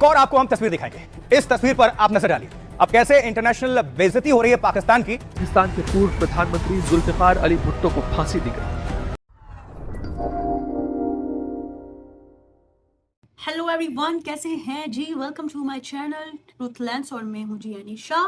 एक और आपको हम तस्वीर दिखाएंगे। इस तस्वीर पर आप नजर डालिए, अब कैसे इंटरनेशनल बेइज्जती हो रही है पाकिस्तान की। पाकिस्तान के पूर्व प्रधानमंत्री जुल्फिकार अली भुट्टो को फांसी दी गई। हेलो एवरीवन, कैसे हैं जी? वेलकम टू माय चैनल ट्रूथलैंड्स और मैं हूं जी अनीशा।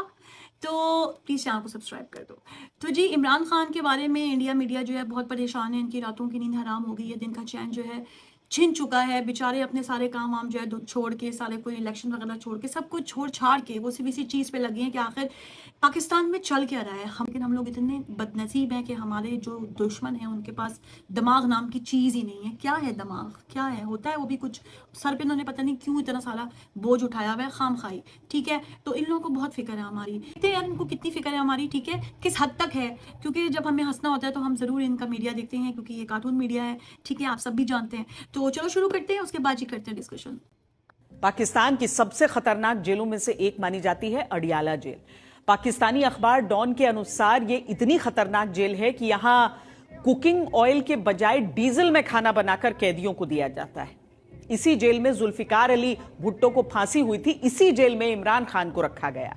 तो प्लीज़ चैनल को सब्सक्राइब कर दो। तो जी, इमरान खान के बारे में इंडिया मीडिया जो है बहुत परेशान है। इनकी रातों की नींद हराम हो गई है, दिन का चैन जो है छिन चुका है। बेचारे अपने सारे काम वाम जो है छोड़ के, सारे कोई इलेक्शन वगैरह छोड़ के, सब कुछ छोड़ छाड़ के वो सिर्फ इसी चीज़ पे लगे हैं कि आखिर पाकिस्तान में चल क्या रहा है। लेकिन हम लोग इतने बदनसीब हैं कि हमारे जो दुश्मन हैं उनके पास दिमाग नाम की चीज़ ही नहीं है। क्या है दिमाग, क्या है, होता है वो भी कुछ। सर पे उन्होंने पता नहीं क्यों इतना सारा बोझ उठाया हुआ है खाम खाई। ठीक है, तो इन लोगों को बहुत फिक्र है हमारी। देखते हैं यार इनको कितनी फिक्र है हमारी। ठीक है, किस हद तक है, क्योंकि जब हमें हंसना होता है तो हम ज़रूर इनका मीडिया देखते हैं, क्योंकि ये कार्टून मीडिया है। ठीक है, आप सब भी जानते हैं। तो चलो शुरू करते हैं, उसके बाद ही करते हैं डिस्कशन। पाकिस्तान की सबसे खतरनाक जेलों में से एक मानी जाती है अडियाला जेल। पाकिस्तानी अखबार डॉन के अनुसार ये इतनी खतरनाक जेल है कि यहां कुकिंग ऑयल के बजाय डीजल में खाना बनाकर कैदियों को दिया जाता है। इसी जेल में जुल्फिकार अली भुट्टो को फांसी हुई थी। इसी जेल में इमरान खान को रखा गया।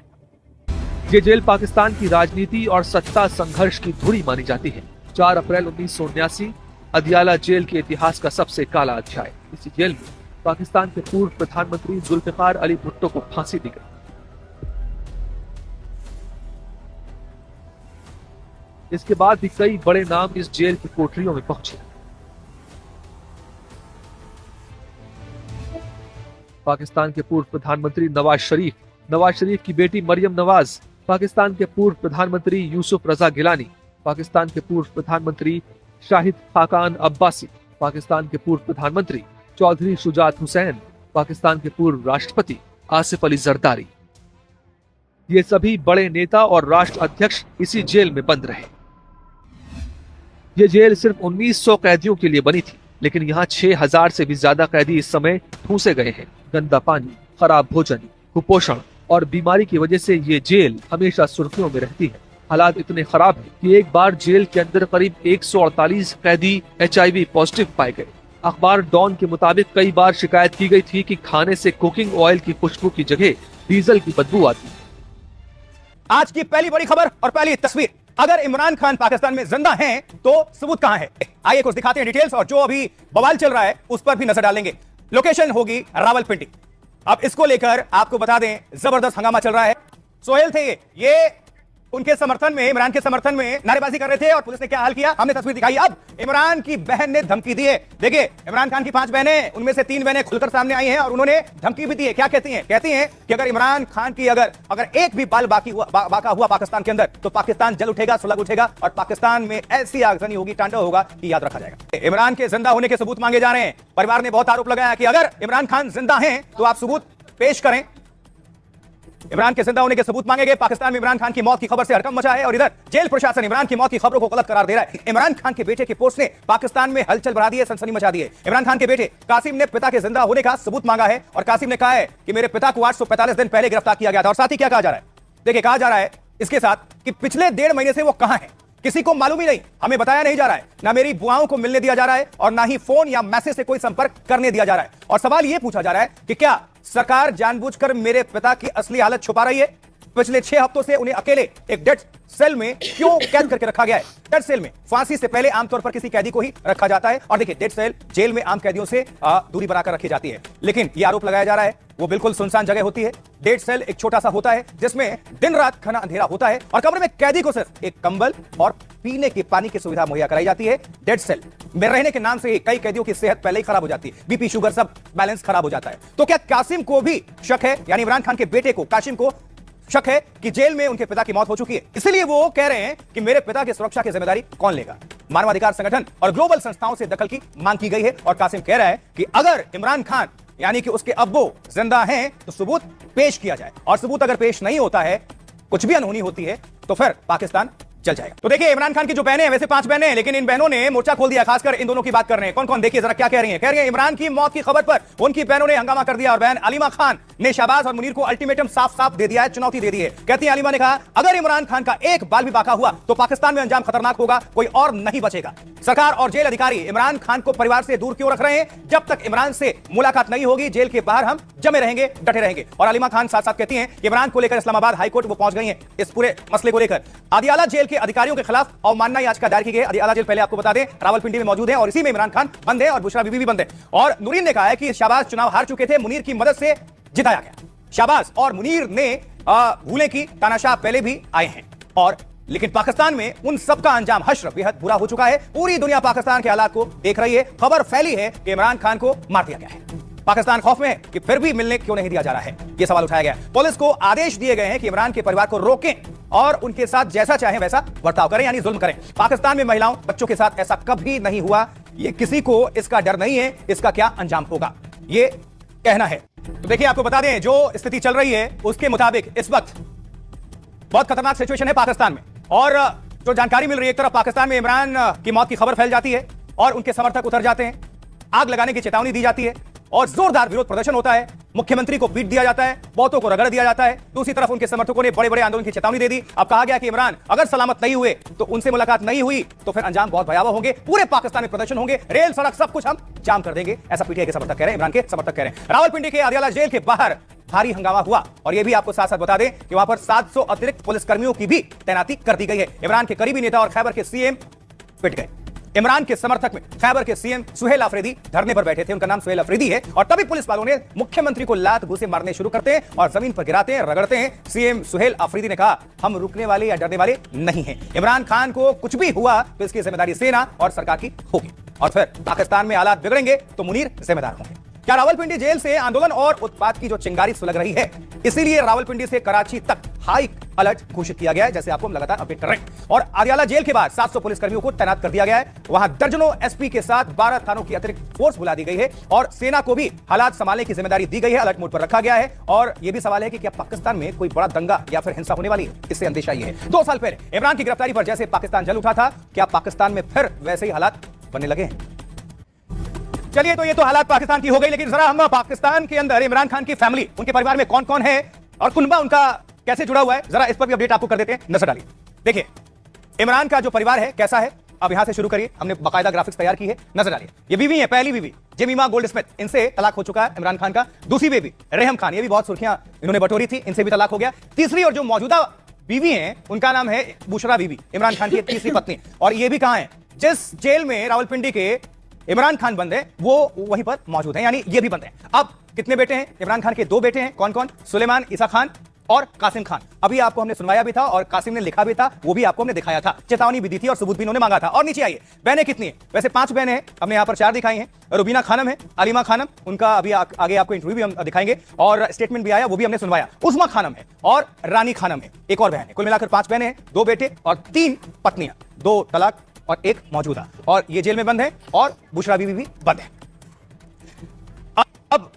ये जेल पाकिस्तान की राजनीति और सत्ता संघर्ष की धुरी मानी जाती है। 4 अप्रैल 1979 अदियाला जेल के इतिहास का सबसे काला अध्याय। इसी जेल में पाकिस्तान के पूर्व प्रधानमंत्री जुल्फिकार अली भुट्टो को फांसी दी गई। इसके बाद भी कई बड़े नाम इस जेल की कोठरियों में पहुंचे। पाकिस्तान के पूर्व प्रधानमंत्री नवाज शरीफ की बेटी मरियम नवाज, पाकिस्तान के पूर्व प्रधानमंत्री यूसुफ रजा गिलानी, पाकिस्तान के पूर्व प्रधानमंत्री शाहिद खाकान अब्बासी, पाकिस्तान के पूर्व प्रधानमंत्री चौधरी शुजात हुसैन, पाकिस्तान के पूर्व राष्ट्रपति आसिफ अली जरदारी। ये सभी बड़े नेता और राष्ट्र अध्यक्ष इसी जेल में बंद रहे। ये जेल सिर्फ 1900 कैदियों के लिए बनी थी, लेकिन यहाँ 6000 से भी ज्यादा कैदी इस समय ठूंसे गए हैं। गंदा पानी, खराब भोजन, कुपोषण और बीमारी की वजह से ये जेल हमेशा सुर्खियों में रहती है। हालात इतने खराब हैं कि एक बार जेल के अंदर करीब 148 कैदी HIV पॉजिटिव पाए गए। अखबार डॉन के मुताबिक कई बार शिकायत की गई थी कि खाने से कुकिंग ऑयल की खुशबू की जगह डीजल की बदबू आती है। आज की पहली बड़ी खबर और पहली तस्वीर, अगर इमरान खान पाकिस्तान में जिंदा हैं तो सबूत कहां है? आइए कुछ दिखाते हैं डिटेल्स, और जो अभी बवाल चल रहा है उस पर भी नजर डालेंगे। लोकेशन होगी रावलपिंडी। अब इसको लेकर आपको बता दें, जबरदस्त हंगामा चल रहा है। सोहेल थे ये उनके समर्थन में, इमरान के समर्थन में नारेबाजी कर रहे थे, और पुलिस ने क्या हाल किया हमने तस्वीर दिखाई। अब इमरान की बहन ने धमकी दी है। देखिए, इमरान खान की 5 बहनें, उनमें से 3 बहनें खुलकर सामने आई हैं और उन्होंने धमकी भी दी है। क्या कहती हैं? कहती हैं कि अगर इमरान खान की अगर एक भी बाल बाका हुआ पाकिस्तान के अंदर, तो पाकिस्तान जल उठेगा, सुलग उठेगा, और पाकिस्तान में ऐसी आगजनी होगी, तांडव होगा कि याद रखा जाएगा। इमरान के जिंदा होने के सबूत मांगे जा रहे हैं। परिवार ने बहुत आरोप लगाया कि अगर इमरान खान जिंदा हैं तो आप सबूत पेश करें। इमरान के जिंदा होने के सबूत मांगे गए। पाकिस्तान में इमरान खान की मौत की खबर से हड़कंप मचा है, और इधर जेल प्रशासन इमरान की मौत की खबरों को गलत करार दे रहा है। इमरान खान के बेटे के पोस्ट ने पाकिस्तान में हलचल बढ़ा दी है, सनसनी मचा दी है। इमरान खान के बेटे कासिम ने पिता के जिंदा होने का सबूत मांगा है, और कासिम ने कहा है कि मेरे पिता को 845 दिन पहले गिरफ्तार किया गया था। और साथ ही क्या कहा जा रहा है, देखिए, कहा जा रहा है इसके साथ कि पिछले 1.5 महीने से वो कहां है किसी को मालूम ही नहीं, हमें बताया नहीं जा रहा है, ना मेरी बुआओं को मिलने दिया जा रहा है, और ना ही फोन या मैसेज से कोई संपर्क करने दिया जा रहा है। और सवाल यह पूछा जा रहा है कि क्या सरकार जानबूझकर मेरे पिता की असली हालत छुपा रही है? पिछले 6 हफ्तों से उन्हें अकेले एक डेथ सेल में क्यों कैद करके रखा गया है? डेथ सेल में फांसी से पहले आमतौर पर किसी कैदी को ही रखा जाता है, और देखिए, डेथ सेल जेल में आम कैदियों से दूरी बनाकर रखी जाती है, लेकिन यह आरोप लगाया जा रहा है वो बिल्कुल सुनसान जगह होती है। डेथ सेल एक छोटा सा होता है जिसमें दिन रात घना अंधेरा होता है, और कमरे में कैदी को सिर्फ एक कंबल और पीने के पानी की सुविधा मुहैया कराई जाती है। डेथ सेल में रहने के नाम से ही कई कैदियों की सेहत पहले ही खराब हो जाती है, बीपी शुगर सब बैलेंस खराब हो जाता है। तो क्या कासिम को भी शक है, यानी इमरान खान के बेटे को, कासिम को शक है कि जेल में उनके पिता की मौत हो चुकी है? इसलिए वो कह रहे हैं कि मेरे पिता की सुरक्षा की जिम्मेदारी कौन लेगा? मानवाधिकार संगठन और ग्लोबल संस्थाओं से दखल की मांग की गई है, और कासिम कह रहा है कि अगर इमरान खान यानी कि उसके अब्बू जिंदा हैं तो सबूत पेश किया जाए, और सबूत अगर पेश नहीं होता है, कुछ भी अनहोनी होती है, तो फिर पाकिस्तान चल जाएगा। तो देखिए, इमरान खान की जो बहनें हैं, वैसे 5 बहनें हैं, लेकिन इन बहनों ने मोर्चा खोल दिया। खासकर इन दोनों की बात कर रहे हैं। कौन कौन, देखिए जरा क्या कह रही हैं। कह रही हैं इमरान की मौत की खबर पर उनकी बहनों ने हंगामा कर दिया और बहन अलीमा खान ने शहबाज और मुनीर को अल्टीमेटम साफ साफ दे दिया है, चुनौती दे दी है। कहती है अलीमा ने कहा, अगर इमरान खान का एक बाल भी बाका हुआ तो पाकिस्तान में अंजाम खतरनाक होगा, कोई और नहीं बचेगा। सरकार और जेल अधिकारी इमरान खान को परिवार से दूर क्यों रख रहे हैं? जब तक इमरान से मुलाकात नहीं होगी, जेल के बाहर हम जमे रहेंगे, डटे रहेंगे। और अलीमा खान साथ साथ कहती हैं कि इमरान को लेकर इस्लामाबाद हाईकोर्ट वो पहुंच गई हैं इस पूरे मसले को लेकर। अदियाला जेल के अधिकारियों के खिलाफ अवमानना याचिका दायर की गई है। अदियाला जेल पहले आपको बता दें रावलपिंडी में मौजूद है और इसी में इमरान खान बंद है और बुशरा बीबी भी बंद है। और नूरीन ने कहा है कि शहबाज चुनाव हार चुके थे, मुनीर की मदद से जिताया गया। शहबाज और मुनीर ने भूले की तानाशाह पहले भी आए हैं, और लेकिन पाकिस्तान में उन सबका अंजाम हश्र बेहद बुरा हो चुका है। पूरी दुनिया पाकिस्तान के हालात को देख रही है। खबर फैली है कि इमरान खान को मार दिया गया है। पाकिस्तान खौफ में है कि फिर भी मिलने क्यों नहीं दिया जा रहा है, यह सवाल उठाया गया। पुलिस को आदेश दिए गए हैं कि इमरान के परिवार को रोकें और उनके साथ जैसा चाहें वैसा बर्ताव करें, यानी जुल्म करें। पाकिस्तान में महिलाओं बच्चों के साथ ऐसा कभी नहीं हुआ। ये किसी को इसका डर नहीं है, इसका क्या अंजाम होगा ये कहना है। तो देखिए, आपको बता दें जो स्थिति चल रही है उसके मुताबिक इस वक्त बहुत खतरनाक सिचुएशन है पाकिस्तान में। और जो जानकारी मिल रही है, एक तरफ पाकिस्तान में इमरान की मौत की खबर फैल जाती है और उनके समर्थक उतर जाते हैं, आग लगाने की चेतावनी दी जाती है और जोरदार विरोध प्रदर्शन होता है। मुख्यमंत्री को पीट दिया जाता है, बहुतों को रगड़ दिया जाता है। दूसरी तरफ उनके समर्थकों ने बड़े बड़े आंदोलन की चेतावनी दे दी। अब कहा गया कि इमरान अगर सलामत नहीं हुए तो उनसे मुलाकात नहीं हुई तो फिर अंजाम बहुत भयावह होंगे, पूरे पाकिस्तान में प्रदर्शन होंगे, रेल सड़क सब कुछ हम जाम कर देंगे, ऐसा पीटीआई के समर्थक कह रहे हैं, इमरान के समर्थक कह रहे हैं। रावलपिंडी के अदियाला जेल के बाहर भारी हंगामा हुआ और यह भी आपको साथ साथ बता दें कि वहां पर 700 अतिरिक्त पुलिसकर्मियों की भी तैनाती कर दी गई है। इमरान के करीबी नेता और खैबर के सीएम पिट गए। इमरान के समर्थक में खैबर के सीएम सुहेल अफरीदी धरने पर बैठे थे, उनका नाम सुहेल अफरीदी है, और तभी पुलिस वालों ने मुख्यमंत्री को लात घूंसे मारने शुरू करते हैं और जमीन पर गिराते हैं, रगड़ते हैं। सीएम सुहेल अफरीदी ने कहा, हम रुकने वाले या डरने वाले नहीं हैं। इमरान खान को कुछ भी हुआ तो इसकी जिम्मेदारी सेना और सरकार की होगी और फिर पाकिस्तान में हालात बिगड़ेंगे तो मुनीर जिम्मेदार होंगे। क्या रावलपिंडी जेल से आंदोलन और उत्पात की जो चिंगारी सुलग रही है, इसीलिए रावलपिंडी से कराची तक हाई अलर्ट घोषित किया गया है, जैसे आपको हम लगातार अपडेट कर रहे हैं। और अदियाला जेल के बाद 700 पुलिसकर्मियों को तैनात कर दिया गया है। वहां दर्जनों एसपी के साथ 12 थानों की अतिरिक्त फोर्स बुला दी गई है और सेना को भी हालात संभालने की जिम्मेदारी दी गई है, अलर्ट मोड पर रखा गया है। और यह भी सवाल है कि क्या पाकिस्तान में कोई बड़ा दंगा या फिर हिंसा होने वाली है, इससे अंदेशा यह है। 2 साल पहले इमरान की गिरफ्तारी पर जैसे पाकिस्तान जल उठा था, क्या पाकिस्तान में फिर वैसे ही हालात बनने लगे हैं? चलिए, तो ये तो हालात पाकिस्तान की हो गई, लेकिन जरा हम पाकिस्तान के अंदर इमरान खान की फैमिली, उनके परिवार में कौन कौन है और कुनबा उनका कैसे जुड़ा हुआ है, जरा इस पर भी अपडेट आपको कर देते हैं, नजर डालिए। देखिए, इमरान का जो परिवार है कैसा है, अब यहां से शुरू करिए। हमने बाकायदा ग्राफिक्स तैयार की है, नजर डालिए। ये बीवी है, पहली बीवी जेमिमा गोल्डस्मिथ, इनसे तलाक हो चुका है इमरान खान का। दूसरी बेबी रेहम खान, ये भी बहुत सुर्खियां इन्होंने बटोरी थी, इनसे भी तलाक हो गया। तीसरी और जो मौजूदा बीवी है उनका नाम है बुशरा बीबी, इमरान खान की तीसरी पत्नी। और ये भी कहां है, जिस जेल में रावलपिंडी के इमरान खान बंद है वो वहीं पर मौजूद है, यानी ये भी बंद है। अब कितने बेटे हैं इमरान खान के? 2 बेटे हैं। कौन कौन? सुलेमान ईसा खान और कासिम खान। अभी आपको हमने सुनवाया भी था और कासिम ने लिखा भी था, वो भी आपको हमने दिखाया था, चेतावनी भी दी थी और सबूत भी इन्होंने मांगा था। और नीचे आइए, बहनें कितनी है? वैसे 5 बहनें हैं, हमने यहाँ पर 4 दिखाई हैं। रुबीना खानम है, अलीमा खानम, उनका अभी आगे आपको इंटरव्यू भी हम दिखाएंगे और स्टेटमेंट भी आया, वो भी हमने सुनवाया। उस्मा खानम है और रानी खानम है, एक और बहन है। कुल मिलाकर 5 बहनें हैं, 2 बेटे और 3 पत्नियां, 2 तलाक और 1 मौजूदा। और ये जेल में बंद है और बुशरा बीवी भी बंद है। अब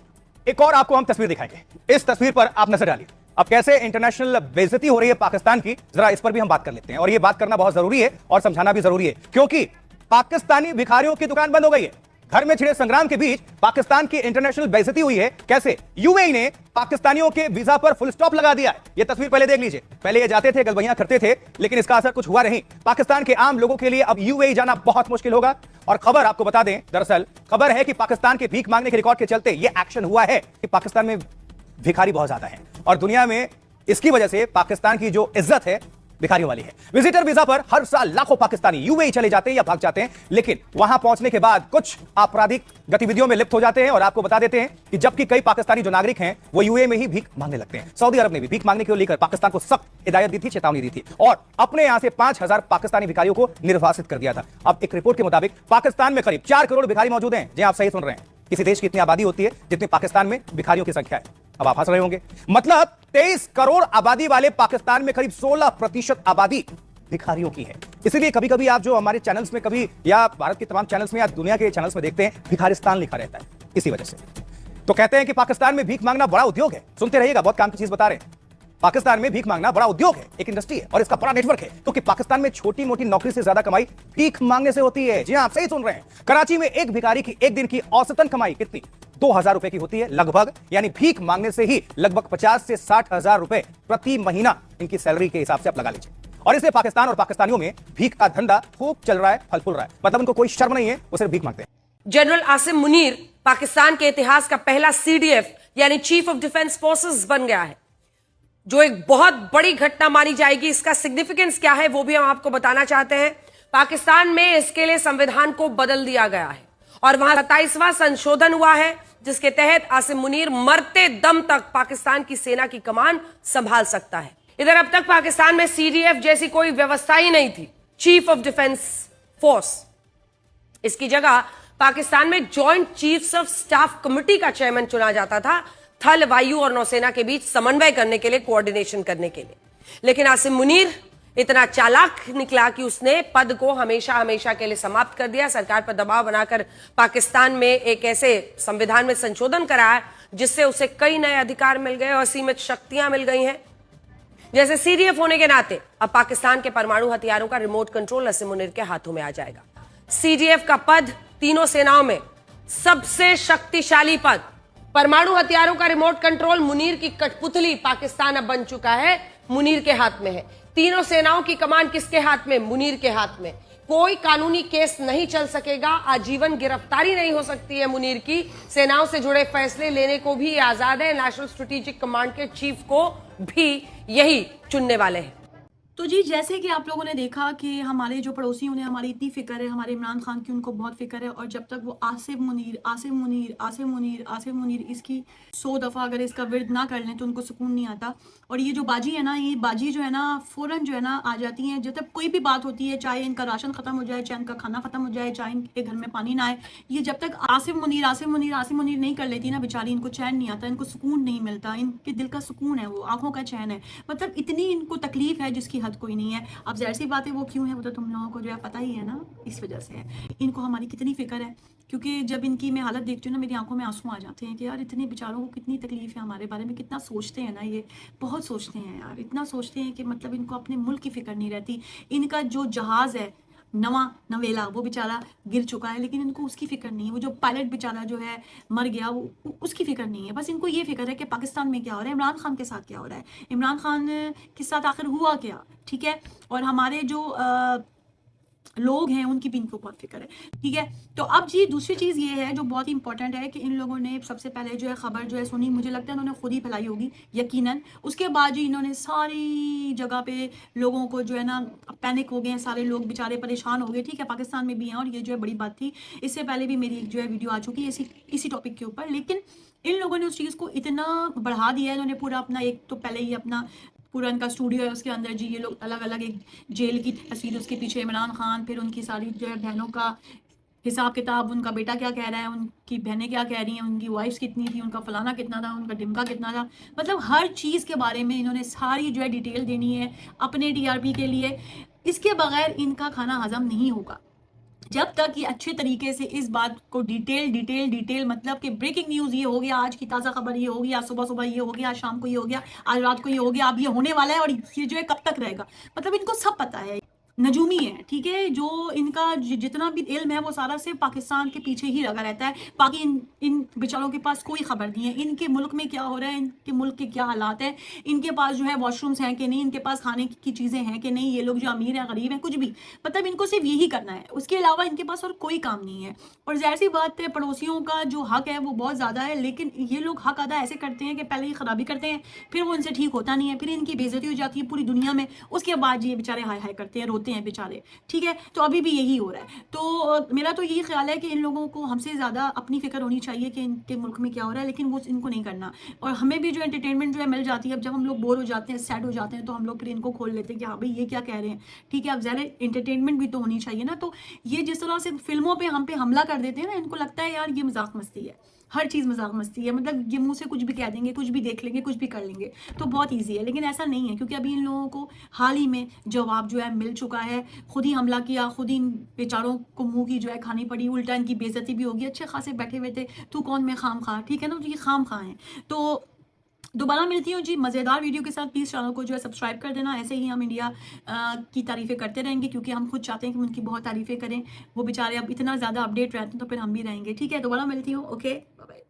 एक और आपको हम तस्वीर दिखाएंगे, इस तस्वीर पर आप नजर डालिए। अब कैसे इंटरनेशनल बेइज्जती हो रही है पाकिस्तान की, जरा इस पर भी हम बात कर लेते हैं। और ये बात करना बहुत जरूरी है और समझाना भी जरूरी है, क्योंकि पाकिस्तानी भिखारियों की दुकान बंद हो गई है। घर में छिड़े संग्राम के बीच पाकिस्तान की इंटरनेशनल बेइज्जती हुई है। कैसे? यूएई ने पाकिस्तानियों के वीजा पर फुल स्टॉप लगा दिया है। ये तस्वीर पहले देख लीजिए। पहले ये जाते थे, गलबहियां करते थे, लेकिन इसका असर कुछ हुआ नहीं। पाकिस्तान के आम लोगों के लिए अब यूएई जाना बहुत मुश्किल होगा। और खबर आपको बता दें, दरअसल खबर है कि पाकिस्तान के भीख मांगने के रिकॉर्ड के चलते ये एक्शन हुआ है कि पाकिस्तान में भिखारी बहुत ज्यादा है और दुनिया में इसकी वजह से पाकिस्तान की जो इज्जत है भिखारियों वाली है। विजिटर वीजा पर हर साल लाखों पाकिस्तानी यूएई चले जाते हैं या भाग जाते हैं, लेकिन वहां पहुंचने के बाद कुछ आपराधिक गतिविधियों में लिप्त हो जाते हैं। और आपको बता देते हैं कि जबकि कई पाकिस्तानी जो नागरिक हैं वो यूएई में ही भीख मांगने लगते हैं। सऊदी अरब ने भी भीख मांगने को लेकर पाकिस्तान को सख्त हिदायत दी थी, चेतावनी दी थी और अपने यहां से 5000 पाकिस्तानी भिखारियों को निर्वासित कर दिया था। अब एक रिपोर्ट के मुताबिक पाकिस्तान में करीब 4 करोड़ भिखारी मौजूद हैं। जी, आप सही सुन रहे हैं। किसी देश की इतनी आबादी होती है जितनी पाकिस्तान में भिखारियों की संख्या है। अब आप हंस रहे होंगे, मतलब 23 करोड़ आबादी वाले पाकिस्तान में करीब 16% आबादी भिखारियों की है। इसलिए कभी कभी आप जो हमारे चैनल्स में कभी या भारत के तमाम चैनल्स में या दुनिया के चैनल्स में देखते हैं, भिखारिस्तान लिखा रहता है इसी वजह से। तो कहते हैं कि पाकिस्तान में भीख मांगना बड़ा उद्योग है। सुनते रहिएगा, बहुत काम की चीज बता रहे हैं। पाकिस्तान में भीख मांगना बड़ा उद्योग है, एक इंडस्ट्री है और इसका बड़ा नेटवर्क है, क्योंकि पाकिस्तान में छोटी मोटी नौकरी से ज्यादा कमाई भीख मांगने से होती है। जी हां, आप सही सुन रहे हैं। कराची में एक भिखारी की एक दिन की औसतन कमाई कितनी? 2000 रुपए की होती है लगभग, यानी भीख मांगने से ही लगभग 50 से 60 हजार रुपए प्रति महीना इनकी सैलरी के हिसाब से आप लगा लीजिए। और इसलिए पाकिस्तान और पाकिस्तानियों में भीख का धंधा खूब चल रहा है, फल फूल रहा है। मतलब उनको कोई शर्म नहीं है, वो सिर्फ भीख मांगते हैं। जनरल आसिम मुनीर पाकिस्तान के इतिहास का पहला सीडीएफ यानी चीफ ऑफ डिफेंस फोर्सेस बन गया है, जो एक बहुत बड़ी घटना मानी जाएगी। इसका सिग्निफिकेंस क्या है वो भी हम आपको बताना चाहते हैं। पाकिस्तान में इसके लिए संविधान को बदल दिया गया है और वहां 27वां संशोधन हुआ है, जिसके तहत आसिम मुनीर मरते दम तक पाकिस्तान की सेना की कमान संभाल सकता है। इधर अब तक पाकिस्तान में सीडीएफ जैसी कोई व्यवस्था ही नहीं थी, चीफ ऑफ डिफेंस फोर्स। इसकी जगह पाकिस्तान में joint chiefs of staff committee का चेयरमैन चुना जाता था, थल, वायु और नौसेना के बीच समन्वय करने के लिए, कोऑर्डिनेशन करने के लिए। लेकिन आसिम मुनीर इतना चालाक निकला कि उसने पद को हमेशा हमेशा के लिए समाप्त कर दिया। सरकार पर दबाव बनाकर पाकिस्तान में एक ऐसे संविधान में संशोधन कराया जिससे उसे कई नए अधिकार मिल गए और सीमित शक्तियां मिल गई हैं। जैसे सीडीएफ होने के नाते अब पाकिस्तान के परमाणु हथियारों का रिमोट कंट्रोल आसिम मुनीर के हाथों में आ जाएगा। सीडीएफ का पद तीनों सेनाओं में सबसे शक्तिशाली पद, परमाणु हथियारों का रिमोट कंट्रोल मुनीर की कठपुतली पाकिस्तान अब बन चुका है, मुनीर के हाथ में है। तीनों सेनाओं की कमान किसके हाथ में? मुनीर के हाथ में। कोई कानूनी केस नहीं चल सकेगा, आजीवन गिरफ्तारी नहीं हो सकती है मुनीर की। सेनाओं से जुड़े फैसले लेने को भी आजाद है। नेशनल स्ट्रेटेजिक कमांड के चीफ को भी यही चुनने वाले हैं। तो जी, जैसे कि आप लोगों ने देखा कि हमारे जो पड़ोसी उन्हें हमारी इतनी फिक्र है, हमारे इमरान खान की उनको बहुत फिक्र है, और जब तक वो आसिम मुनीर इसकी 100 दफ़ा अगर इसका विर्द ना कर लें तो उनको सुकून नहीं आता। और ये जो बाजी है ना, ये बाजी जो है ना फ़ौरन जो है ना आ जाती हैं जब तक कोई भी बात होती है, चाहे इनका राशन ख़त्म हो जाए, चाहे इनका खाना ख़त्म हो जाए, चाहे इनके घर में पानी ना आए। ये जब तक आसिम मुनीर नहीं कर लेती ना बेचारी, इनको चैन नहीं आता, इनको सुकून नहीं मिलता। इनके दिल का सुकून है, वो आंखों का चैन है। मतलब इतनी इनको तकलीफ है जिसकी हद कोई नहीं है। अब जाहिर सी बात है वो क्यों है वो तो तुम लोगों को जो है पता ही है ना, इस वजह से है। इनको हमारी कितनी फिक्र है, क्योंकि जब इनकी मैं हालत देखती हूँ ना, मेरी आंखों में आंसू आ जाते हैं कि यार इतने बेचारों को कितनी तकलीफ है, हमारे बारे में कितना सोचते हैं ना, ये बहुत सोचते हैं यार, इतना सोचते हैं कि मतलब इनको अपने मुल्क की फिक्र नहीं रहती। इनका जो जहाज़ है नवेला वो बेचारा गिर चुका है, लेकिन इनको उसकी फिक्र नहीं है। वो जो पायलट बेचारा जो है मर गया, वो उसकी फिक्र नहीं है। बस इनको ये फिक्र है कि पाकिस्तान में क्या हो रहा है, इमरान खान के साथ क्या हो रहा है, इमरान खान के साथ आखिर हुआ क्या, ठीक है। और हमारे जो लोग हैं उनकी भी इनको बहुत फिक्र है, ठीक है। तो अब जी दूसरी चीज़ ये है जो बहुत ही इंपॉर्टेंट है कि इन लोगों ने सबसे पहले जो है खबर जो है सुनी, मुझे लगता है उन्होंने खुद ही फैलाई होगी यकीनन। उसके बाद जी इन्होंने सारी जगह पे लोगों को जो है ना पैनिक हो गए हैं, सारे लोग बेचारे परेशान हो गए, ठीक है। पाकिस्तान में भी हैं और ये जो है बड़ी बात थी, इससे पहले भी मेरी एक जो है वीडियो आ चुकी है इसी टॉपिक के ऊपर। लेकिन इन लोगों ने उस चीज़ को इतना बढ़ा दिया है, इन्होंने पूरा अपना एक तो पहले ही अपना पूरा इनका स्टूडियो है, उसके अंदर जी ये लोग अलग अलग एक जेल की तस्वीर, उसके पीछे इमरान खान, फिर उनकी सारी जो है बहनों का हिसाब किताब, उनका बेटा क्या कह रहा है, उनकी बहनें क्या कह रही हैं, उनकी वाइफ्स कितनी थी, उनका फलाना कितना था, उनका ढिमका कितना था। मतलब हर चीज़ के बारे में इन्होंने सारी जो है डिटेल देनी है अपने टीआरपी के लिए। इसके बगैर इनका खाना हजम नहीं होगा जब तक ये अच्छे तरीके से इस बात को डिटेल मतलब कि ब्रेकिंग न्यूज़ ये हो गया, आज की ताज़ा खबर ये हो गया, आज सुबह ये हो गया, आज शाम को ये हो गया, आज रात को ये हो गया, अब ये होने वाला है और ये जो है कब तक रहेगा, मतलब इनको सब पता है। नजूमी है, ठीक है। जो इनका जितना भी इल्म है वो सारा सिर्फ पाकिस्तान के पीछे ही लगा रहता है, बाकी इन बेचारों के पास कोई खबर नहीं है इनके मुल्क में क्या हो रहा है, इनके मुल्क के क्या हालात हैं, इनके पास जो है वॉशरूम्स हैं कि नहीं, इनके पास खाने की चीज़ें हैं कि नहीं, ये लोग जो अमीर हैं गरीब हैं, कुछ भी, मतलब इनको सिर्फ यही करना है, उसके अलावा इनके पास और कोई काम नहीं है। और जाहिर सी बात है पड़ोसियों का जो हक है वो बहुत ज़्यादा है, लेकिन ये लोग हक अदा ऐसे करते हैं कि पहले ही खराबी करते हैं, फिर वो इनसे ठीक होता नहीं है, फिर इनकी बेइज्जती हो जाती है पूरी दुनिया में, उसके बाद ये बेचारे हाय हाय करते हैं, रोते हैं बेचारे, ठीक है। तो अभी भी यही हो रहा है। तो मेरा तो यही ख्याल है कि इन लोगों को हमसे ज़्यादा अपनी फिक्र होनी चाहिए कि इनके मुल्क में क्या हो रहा है, लेकिन वो इनको नहीं करना। और हमें भी जो एंटरटेनमेंट जो है मिल जाती है, अब जब हम लोग बोर हो जाते हैं, सैड हो जाते हैं, तो हम लोग फिर इनको खोल लेते हैं कि हाँ भाई ये क्या कह रहे हैं, ठीक है। अब ज़्यादा एंटरटेनमेंट भी तो होनी चाहिए ना। तो ये जिस तरह से फिल्मों पर हम पे हमला कर देते हैं ना, इनको लगता है यार ये मजाक मस्ती है, हर चीज़ मजाक मस्ती है, मतलब ये मुंह से कुछ भी कह देंगे, कुछ भी देख लेंगे, कुछ भी कर लेंगे, तो बहुत इजी है। लेकिन ऐसा नहीं है, क्योंकि अभी इन लोगों को हाल ही में जवाब जो है मिल चुका है, खुद ही हमला किया, खुद ही इन बेचारों को मुंह की जो है खानी पड़ी, उल्टा इनकी बेइज्जती भी होगी। अच्छे खासे बैठे हुए थे, तू कौन मैं खाम खा, ठीक है ना, तो ये खाम खा हैं। तो दोबारा मिलती हूँ जी मज़ेदार वीडियो के साथ। प्लीज़ चैनल को जो है सब्सक्राइब कर देना। ऐसे ही हम इंडिया की तारीफ़ें करते रहेंगे, क्योंकि हम खुद चाहते हैं कि उनकी बहुत तारीफ़ें करें। वो बेचारे अब इतना ज़्यादा अपडेट रहते हैं, तो फिर हम भी रहेंगे। ठीक है, दोबारा मिलती हूँ। Okay, bye bye.